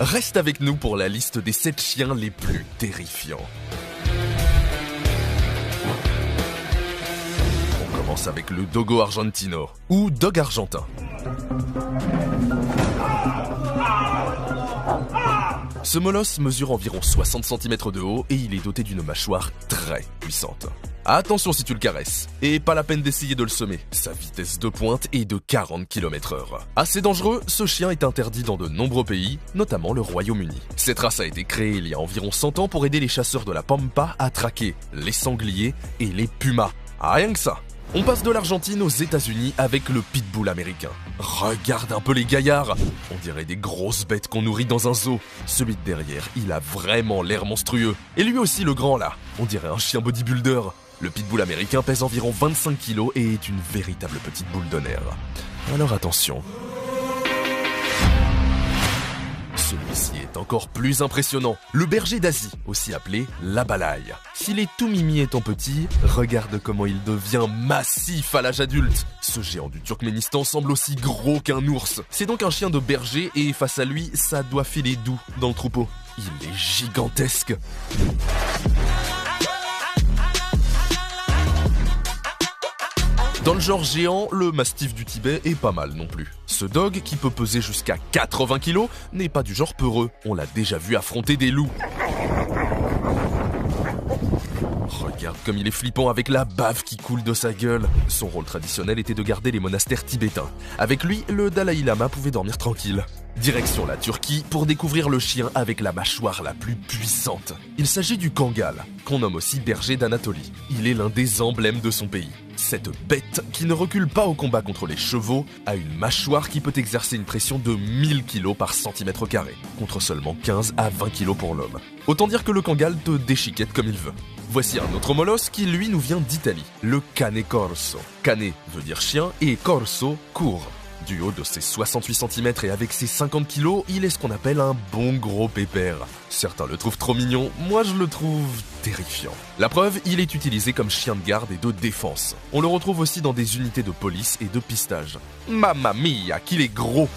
Reste avec nous pour la liste des 7 chiens les plus terrifiants. On commence avec le Dogo Argentino, ou Dog argentin. Ce molosse mesure environ 60 cm de haut et il est doté d'une mâchoire très puissante. Attention si tu le caresses, et pas la peine d'essayer de le semer, sa vitesse de pointe est de 40 km/h. Assez dangereux, ce chien est interdit dans de nombreux pays, notamment le Royaume-Uni. Cette race a été créée il y a environ 100 ans pour aider les chasseurs de la pampa à traquer les sangliers et les pumas. Rien que ça. On passe de l'Argentine aux États-Unis avec le pitbull américain. Regarde un peu les gaillards, on dirait des grosses bêtes qu'on nourrit dans un zoo. Celui de derrière, il a vraiment l'air monstrueux. Et lui aussi le grand là, on dirait un chien bodybuilder. Le pitbull américain pèse environ 25 kg et est une véritable petite boule de nerfs. Alors attention. Celui-ci est encore plus impressionnant. Le berger d'Asie, aussi appelé l'abalaï. S'il est tout mimi étant petit, regarde comment il devient massif à l'âge adulte. Ce géant du Turkménistan semble aussi gros qu'un ours. C'est donc un chien de berger et face à lui, ça doit filer doux dans le troupeau. Il est gigantesque. Dans le genre géant, le mastif du Tibet est pas mal non plus. Ce dog, qui peut peser jusqu'à 80 kg, n'est pas du genre peureux. On l'a déjà vu affronter des loups. Regarde comme il est flippant avec la bave qui coule de sa gueule. Son rôle traditionnel était de garder les monastères tibétains. Avec lui, le Dalai Lama pouvait dormir tranquille. Direction la Turquie pour découvrir le chien avec la mâchoire la plus puissante. Il s'agit du Kangal, qu'on nomme aussi berger d'Anatolie. Il est l'un des emblèmes de son pays. Cette bête, qui ne recule pas au combat contre les chevaux, a une mâchoire qui peut exercer une pression de 1000 kg par centimètre carré, contre seulement 15 à 20 kg pour l'homme. Autant dire que le Kangal te déchiquette comme il veut. Voici un autre molosse qui lui nous vient d'Italie, le Cane Corso. Cane veut dire chien et Corso, court. Du haut de ses 68 cm et avec ses 50 kg, il est ce qu'on appelle un bon gros pépère. Certains le trouvent trop mignon, moi je le trouve terrifiant. La preuve, il est utilisé comme chien de garde et de défense. On le retrouve aussi dans des unités de police et de pistage. Mamma mia, qu'il est gros!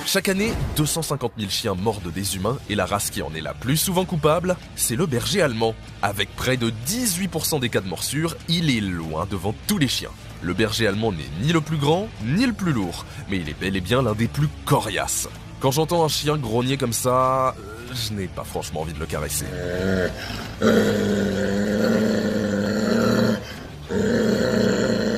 Chaque année, 250 000 chiens mordent des humains et la race qui en est la plus souvent coupable, c'est le berger allemand. Avec près de 18% des cas de morsure, il est loin devant tous les chiens. Le berger allemand n'est ni le plus grand, ni le plus lourd, mais il est bel et bien l'un des plus coriaces. Quand j'entends un chien grogner comme ça, je n'ai pas franchement envie de le caresser.